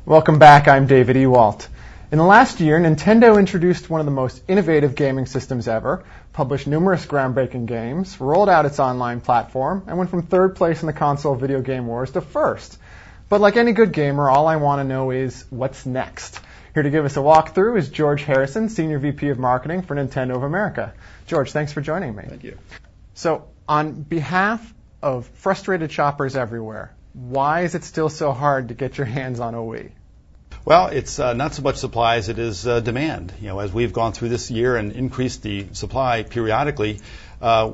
Welcome back, I'm David Ewalt. In the last year, Nintendo introduced one of the most innovative gaming systems ever, published numerous groundbreaking games, rolled out its online platform, and went from third place in the console video game wars to first. But like any good gamer, all I want to know is, what's next? Here to give us a walkthrough is George Harrison, Senior VP of Marketing for Nintendo of America. George, thanks for joining me. Thank you. So, on behalf of frustrated shoppers everywhere, why is it still so hard to get your hands on a Wii? Well, it's not so much supply as it is demand. As we've gone through this year and increased the supply periodically,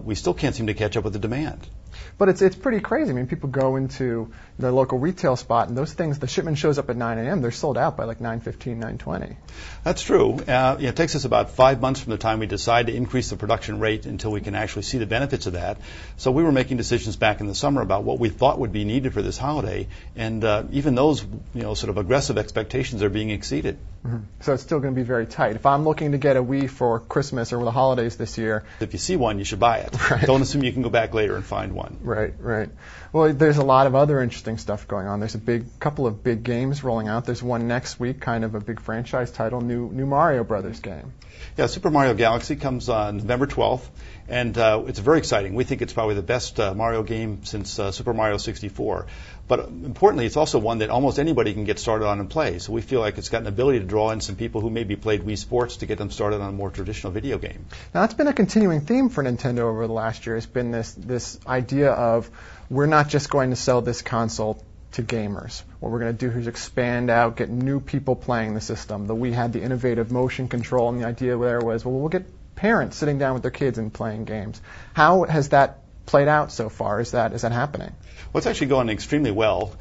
we still can't seem to catch up with the demand. But it's pretty crazy. I mean, people go into their local retail spot, and those things, the shipment shows up at 9 a.m. They're sold out by like 9:15, 9:20. That's true. It takes us about 5 months from the time we decide to increase the production rate until we can actually see the benefits of that. So we were making decisions back in the summer about what we thought would be needed for this holiday, and even those, sort of aggressive expectations are being exceeded. Mm-hmm. So it's still going to be very tight. If I'm looking to get a Wii for Christmas or the holidays this year, if you see one, you should buy it. Right. Don't assume you can go back later and find one. Right. Well, there's a lot of other interesting stuff going on. There's a couple of big games rolling out. There's one next week, kind of a big franchise title, new Mario Brothers game. Yeah, Super Mario Galaxy comes on November 12th, and it's very exciting. We think it's probably the best Mario game since Super Mario 64. But importantly, it's also one that almost anybody can get started on and play. So we feel like it's got an ability to draw in some people who maybe played Wii Sports to get them started on a more traditional video game. Now, that's been a continuing theme for Nintendo over the last year. It's been this idea of we're not just going to sell this console to gamers. What we're going to do is expand out, get new people playing the system. The Wii had the innovative motion control, and the idea there was, well, we'll get parents sitting down with their kids and playing games. How has that played out so far? Is that happening? Well, it's actually going extremely well.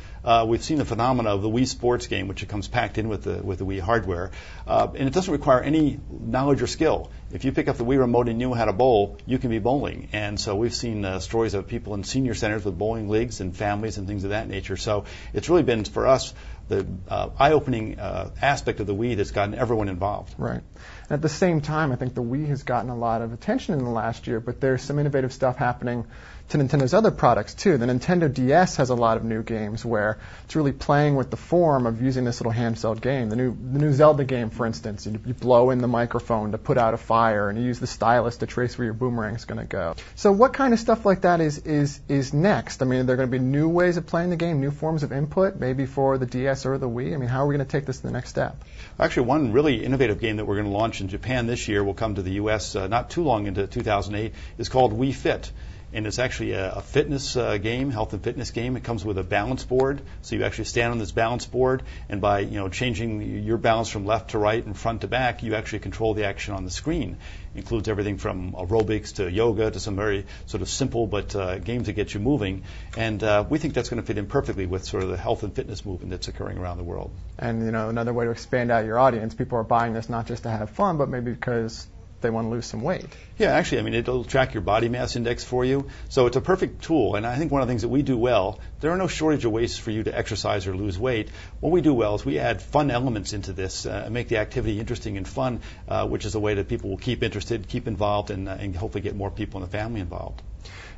We've seen the phenomena of the Wii Sports game, which comes packed in with the Wii hardware, and it doesn't require any knowledge or skill. If you pick up the Wii remote and knew how to bowl, you can be bowling. And so we've seen stories of people in senior centers with bowling leagues and families and things of that nature. So it's really been, for us, the eye-opening aspect of the Wii that's gotten everyone involved. Right. And at the same time, I think the Wii has gotten a lot of attention in the last year, but there's some innovative stuff happening to Nintendo's other products, too. The Nintendo DS has a lot of new games where it's really playing with the form of using this little handheld game. The new Zelda game, for instance, you blow in the microphone to put out a fire, and you use the stylus to trace where your boomerang's going to go. So what kind of stuff like that is next? I mean, are there going to be new ways of playing the game, new forms of input, maybe for the DS or the Wii? I mean, how are we going to take this to the next step? Actually, one really innovative game that we're going to launch in Japan this year, will come to the U.S. Not too long into 2008, is called Wii Fit. And it's actually a fitness game, health and fitness game. It comes with a balance board, so you actually stand on this balance board, and by changing your balance from left to right and front to back, you actually control the action on the screen. It includes everything from aerobics to yoga to some very sort of simple but games that get you moving. And we think that's going to fit in perfectly with sort of the health and fitness movement that's occurring around the world. And another way to expand out your audience, people are buying this not just to have fun, but maybe because they want to lose some weight. Yeah, actually, I mean, it'll track your body mass index for you. So it's a perfect tool. And I think one of the things that we do well, there are no shortage of ways for you to exercise or lose weight. What we do well is we add fun elements into this and make the activity interesting and fun, which is a way that people will keep interested, keep involved, and hopefully get more people in the family involved.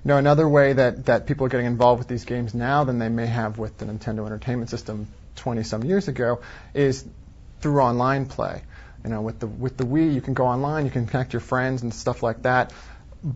Another way that people are getting involved with these games now than they may have with the Nintendo Entertainment System 20-some years ago is through online play. With the Wii, you can go online, you can connect your friends and stuff like that.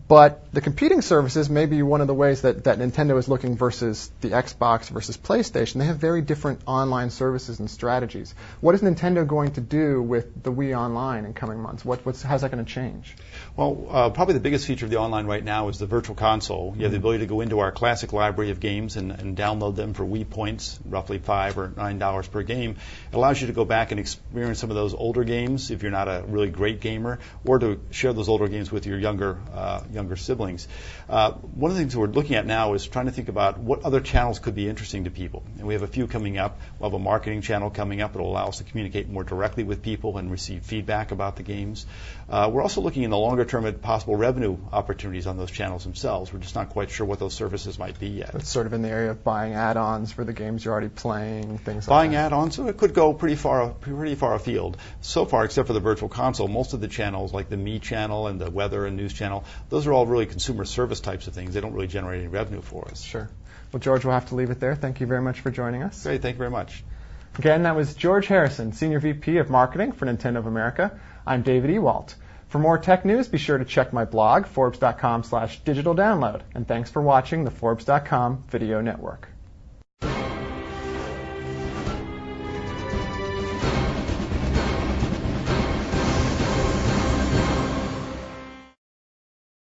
But the competing services may be one of the ways that Nintendo is looking versus the Xbox versus PlayStation. They have very different online services and strategies. What is Nintendo going to do with the Wii Online in coming months? How's that going to change? Well, probably the biggest feature of the online right now is the Virtual Console. You have the ability to go into our classic library of games and download them for Wii points, roughly $5 or $9 per game. It allows you to go back and experience some of those older games if you're not a really great gamer, or to share those older games with your younger siblings. One of the things we're looking at now is trying to think about what other channels could be interesting to people. And we have a few coming up. We'll have a marketing channel coming up that will allow us to communicate more directly with people and receive feedback about the games. We're also looking in the longer term at possible revenue opportunities on those channels themselves. We're just not quite sure what those services might be yet. It's sort of in the area of buying add-ons for the games you're already playing, things like that. Buying add-ons, so it could go pretty far afield. So far, except for the Virtual Console, most of the channels, like the Me channel and the Weather and News channel, those are all really consumer service types of things. They don't really generate any revenue for us. Sure. Well, George, we'll have to leave it there. Thank you very much for joining us. Great. Thank you very much. Again, that was George Harrison, Senior VP of Marketing for Nintendo of America. I'm David Ewalt. For more tech news, be sure to check my blog, Forbes.com/digital download. And thanks for watching the Forbes.com Video Network.